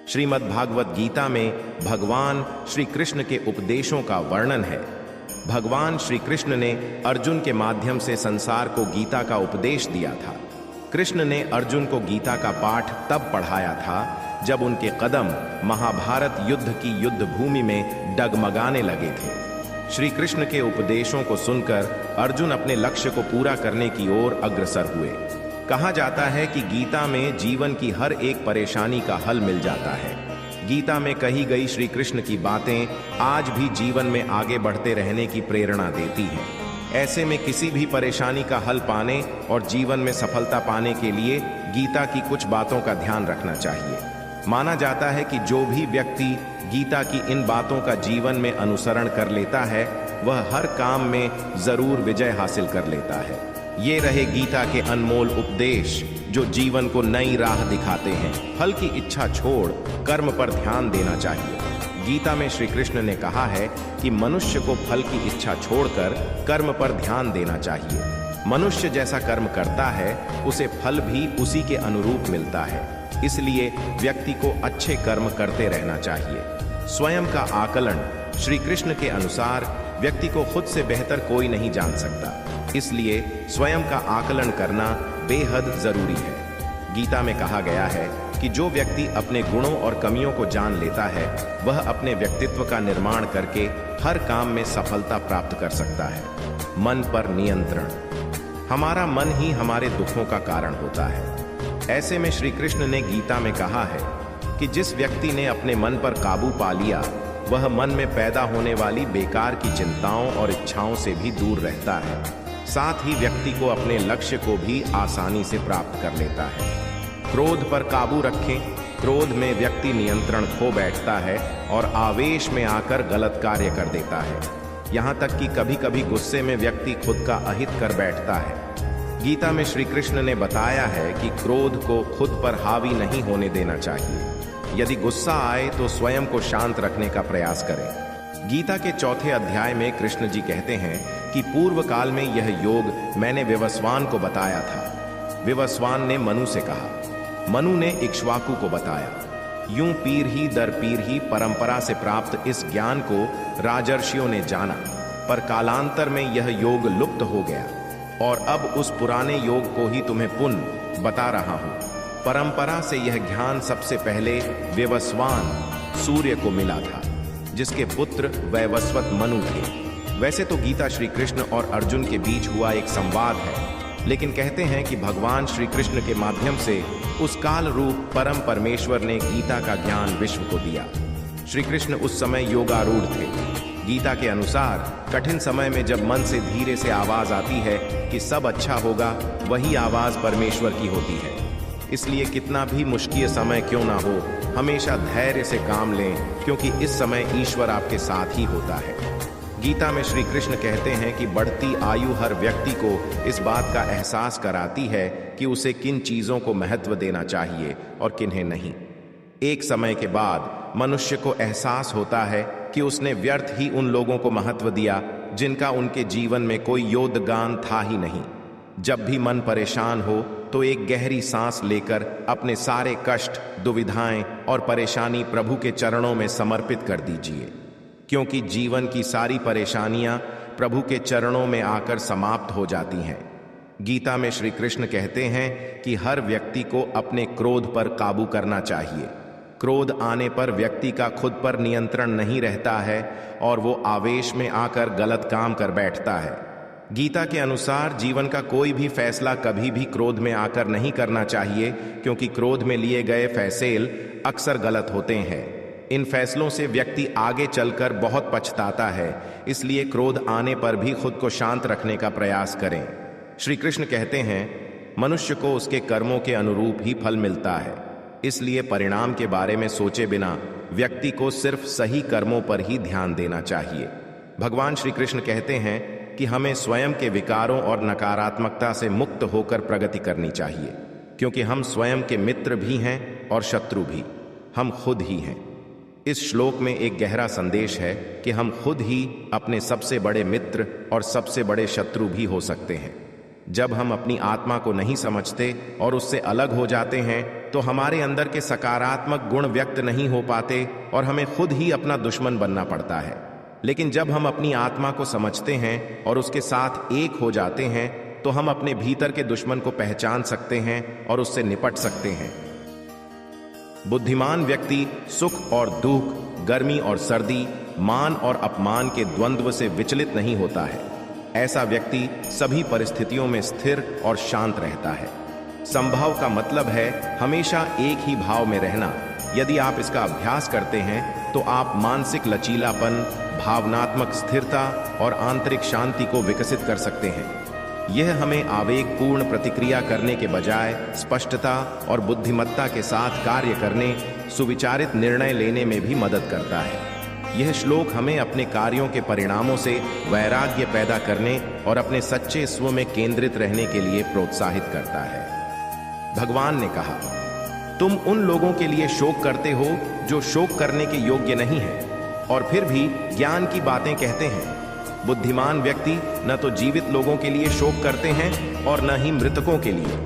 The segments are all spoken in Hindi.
श्रीमद् भागवत गीता में भगवान श्री कृष्ण के उपदेशों का वर्णन है। भगवान श्री कृष्ण ने अर्जुन के माध्यम से संसार को गीता का उपदेश दिया था। कृष्ण ने अर्जुन को गीता का पाठ तब पढ़ाया था जब उनके कदम महाभारत युद्ध की युद्ध भूमि में डगमगाने लगे थे। श्री कृष्ण के उपदेशों को सुनकर अर्जुन अपने लक्ष्य को पूरा करने की ओर अग्रसर हुए। कहा जाता है कि गीता में जीवन की हर एक परेशानी का हल मिल जाता है। गीता में कही गई श्री कृष्ण की बातें आज भी जीवन में आगे बढ़ते रहने की प्रेरणा देती हैं। ऐसे में किसी भी परेशानी का हल पाने और जीवन में सफलता पाने के लिए गीता की कुछ बातों का ध्यान रखना चाहिए। माना जाता है कि जो भी व्यक्ति गीता की इन बातों का जीवन में अनुसरण कर लेता है वह हर काम में जरूर विजय हासिल कर लेता है। ये रहे गीता के अनमोल उपदेश जो जीवन को नई राह दिखाते हैं। फल की इच्छा छोड़ कर्म पर ध्यान देना चाहिए। गीता में श्री कृष्ण ने कहा है कि मनुष्य को फल की इच्छा छोड़कर कर्म पर ध्यान देना चाहिए। मनुष्य जैसा कर्म करता है उसे फल भी उसी के अनुरूप मिलता है। इसलिए व्यक्ति को अच्छे कर्म करते रहना चाहिए। स्वयं का आकलन श्री कृष्ण के अनुसार व्यक्ति को खुद से बेहतर कोई नहीं जान सकता। इसलिए स्वयं का आकलन करना बेहद जरूरी है। गीता में कहा गया है कि जो व्यक्ति अपने गुणों और कमियों को जान लेता है वह अपने व्यक्तित्व का निर्माण करके हर काम में सफलता प्राप्त कर सकता है। मन पर नियंत्रण। हमारा मन ही हमारे दुखों का कारण होता है। ऐसे में श्री कृष्ण ने गीता में कहा है कि जिस व्यक्ति ने अपने मन पर काबू पा लिया वह मन में पैदा होने वाली बेकार की चिंताओं और इच्छाओं से भी दूर रहता है। साथ ही व्यक्ति को अपने लक्ष्य को भी आसानी से प्राप्त कर लेता है। क्रोध पर काबू रखें। क्रोध में व्यक्ति नियंत्रण खो बैठता है और आवेश में आकर गलत कार्य कर देता है। यहाँ तक कि कभी कभी गुस्से में व्यक्ति खुद का अहित कर बैठता है। गीता में श्री कृष्ण ने बताया है कि क्रोध को खुद पर हावी नहीं होने देना चाहिए। यदि गुस्सा आए तो स्वयं को शांत रखने का प्रयास करें। गीता के 4 अध्याय में कृष्ण जी कहते हैं कि पूर्व काल में यह योग मैंने विवस्वान को बताया था। विवस्वान ने मनु से कहा। मनु ने इक्ष्वाकु को बताया। यूं पीढ़ी दर पीढ़ी परंपरा से प्राप्त इस ज्ञान को राजर्षियों ने जाना, पर कालांतर में यह योग लुप्त हो गया और अब उस पुराने योग को ही तुम्हें पुनः बता रहा हूं। परंपरा से यह ज्ञान सबसे पहले विवस्वान सूर्य को मिला था, जिसके पुत्र वैवस्वत मनु थे। वैसे तो गीता श्री कृष्ण और अर्जुन के बीच हुआ एक संवाद है, लेकिन कहते हैं कि भगवान श्री कृष्ण के माध्यम से उस काल रूप परम परमेश्वर ने गीता का ज्ञान विश्व को दिया। श्री कृष्ण उस समय योगारूढ़ थे। गीता के अनुसार कठिन समय में जब मन से धीरे से आवाज आती है कि सब अच्छा होगा, वही आवाज परमेश्वर की होती है। इसलिए कितना भी मुश्किल समय क्यों ना हो, हमेशा धैर्य से काम लें, क्योंकि इस समय ईश्वर आपके साथ ही होता है। गीता में श्री कृष्ण कहते हैं कि बढ़ती आयु हर व्यक्ति को इस बात का एहसास कराती है कि उसे किन चीजों को महत्व देना चाहिए और किन्हें नहीं। एक समय के बाद मनुष्य को एहसास होता है कि उसने व्यर्थ ही उन लोगों को महत्व दिया जिनका उनके जीवन में कोई योगदान था ही नहीं। जब भी मन परेशान हो तो एक गहरी सांस लेकर अपने सारे कष्ट, दुविधाएं और परेशानी प्रभु के चरणों में समर्पित कर दीजिए, क्योंकि जीवन की सारी परेशानियां प्रभु के चरणों में आकर समाप्त हो जाती हैं। गीता में श्री कृष्ण कहते हैं कि हर व्यक्ति को अपने क्रोध पर काबू करना चाहिए। क्रोध आने पर व्यक्ति का खुद पर नियंत्रण नहीं रहता है और वो आवेश में आकर गलत काम कर बैठता है। गीता के अनुसार जीवन का कोई भी फैसला कभी भी क्रोध में आकर नहीं करना चाहिए, क्योंकि क्रोध में लिए गए फैसले अक्सर गलत होते हैं। इन फैसलों से व्यक्ति आगे चलकर बहुत पछताता है। इसलिए क्रोध आने पर भी खुद को शांत रखने का प्रयास करें। श्री कृष्ण कहते हैं मनुष्य को उसके कर्मों के अनुरूप ही फल मिलता है। इसलिए परिणाम के बारे में सोचे बिना व्यक्ति को सिर्फ सही कर्मों पर ही ध्यान देना चाहिए। भगवान श्री कृष्ण कहते हैं कि हमें स्वयं के विकारों और नकारात्मकता से मुक्त होकर प्रगति करनी चाहिए, क्योंकि हम स्वयं के मित्र भी हैं और शत्रु भी। हम खुद ही हैं। इस श्लोक में एक गहरा संदेश है कि हम खुद ही अपने सबसे बड़े मित्र और सबसे बड़े शत्रु भी हो सकते हैं। जब हम अपनी आत्मा को नहीं समझते और उससे अलग हो जाते हैं तो हमारे अंदर के सकारात्मक गुण व्यक्त नहीं हो पाते और हमें खुद ही अपना दुश्मन बनना पड़ता है। लेकिन जब हम अपनी आत्मा को समझते हैं और उसके साथ एक हो जाते हैं तो हम अपने भीतर के दुश्मन को पहचान सकते हैं और उससे निपट सकते हैं। बुद्धिमान व्यक्ति सुख और दुख, गर्मी और सर्दी, मान और अपमान के द्वंद्व से विचलित नहीं होता है। ऐसा व्यक्ति सभी परिस्थितियों में स्थिर और शांत रहता है। संभाव का मतलब है हमेशा एक ही भाव में रहना। यदि आप इसका अभ्यास करते हैं तो आप मानसिक लचीलापन, भावनात्मक स्थिरता और आंतरिक शांति को विकसित कर सकते हैं। यह हमें आवेगपूर्ण प्रतिक्रिया करने के बजाय स्पष्टता और बुद्धिमत्ता के साथ कार्य करने, सुविचारित निर्णय लेने में भी मदद करता है। यह श्लोक हमें अपने कार्यों के परिणामों से वैराग्य पैदा करने और अपने सच्चे स्व में केंद्रित रहने के लिए प्रोत्साहित करता है। भगवान ने कहा, तुम उन लोगों के लिए शोक करते हो जो शोक करने के योग्य नहीं है और फिर भी ज्ञान की बातें कहते हैं। बुद्धिमान व्यक्ति न तो जीवित लोगों के लिए शोक करते हैं और न ही मृतकों के लिए।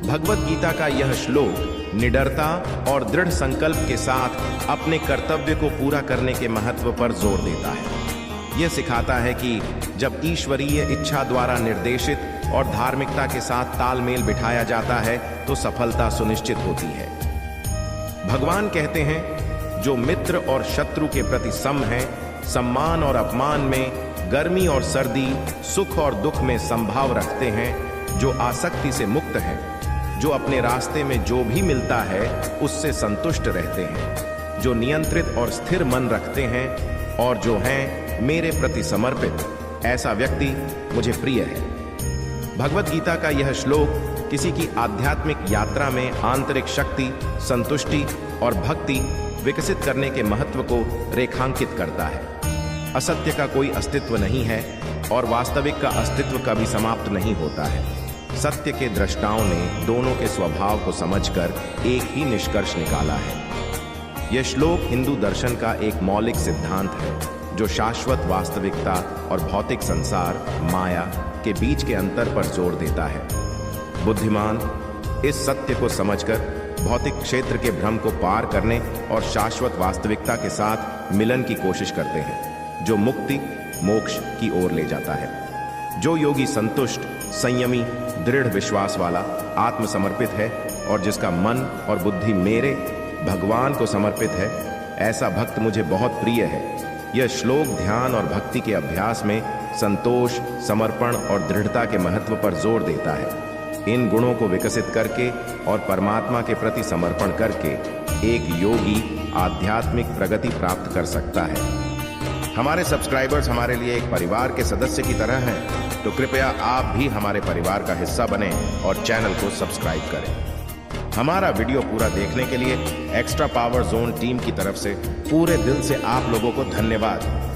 भगवत गीता का यह श्लोक निडरता और दृढ़ संकल्प के साथ अपने कर्तव्य को पूरा करने के महत्व पर जोर देता है। यह सिखाता है कि जब ईश्वरीय इच्छा द्वारा निर्देशित और धार्मिकता के साथ तालमेल बिठाया जाता है तो सफलता सुनिश्चित होती है। भगवान कहते हैं, जो मित्र और शत्रु के प्रति सम है, सम्मान और अपमान में, गर्मी और सर्दी, सुख और दुख में संभाव रखते हैं, जो आसक्ति से मुक्त हैं, जो अपने रास्ते में जो भी मिलता है उससे संतुष्ट रहते हैं, जो नियंत्रित और स्थिर मन रखते हैं और जो हैं मेरे प्रति समर्पित, ऐसा व्यक्ति मुझे प्रिय है। भगवत गीता का यह श्लोक किसी की आध्यात्मिक यात्रा में आंतरिक शक्ति, संतुष्टि और भक्ति विकसित करने के महत्व को रेखांकित करता है। असत्य का कोई अस्तित्व नहीं है और वास्तविक का अस्तित्व कभी समाप्त नहीं होता है। सत्य के दृष्टाओं ने दोनों के स्वभाव को समझकर एक ही निष्कर्ष निकाला है। यह श्लोक हिंदू दर्शन का एक मौलिक सिद्धांत है जो शाश्वत वास्तविकता और भौतिक संसार, माया के बीच के अंतर पर जोर देता है। बुद्धिमान इस सत्य को समझकर भौतिक क्षेत्र के भ्रम को पार करने और शाश्वत वास्तविकता के साथ मिलन की कोशिश करते हैं, जो मुक्ति, मोक्ष की ओर ले जाता है। जो योगी संतुष्ट, संयमी, दृढ़ विश्वास वाला, आत्मसमर्पित है और जिसका मन और बुद्धि मेरे भगवान को समर्पित है, ऐसा भक्त मुझे बहुत प्रिय है। यह श्लोक ध्यान और भक्ति के अभ्यास में संतोष, समर्पण और दृढ़ता के महत्व पर जोर देता है। इन गुणों को विकसित करके और परमात्मा के प्रति समर्पण करके एक योगी आध्यात्मिक प्रगति प्राप्त कर सकता है। हमारे सब्सक्राइबर्स हमारे लिए एक परिवार के सदस्य की तरह हैं, तो कृपया आप भी हमारे परिवार का हिस्सा बनें और चैनल को सब्सक्राइब करें। हमारा वीडियो पूरा देखने के लिए एक्स्ट्रा पावर जोन टीम की तरफ से पूरे दिल से आप लोगों को धन्यवाद।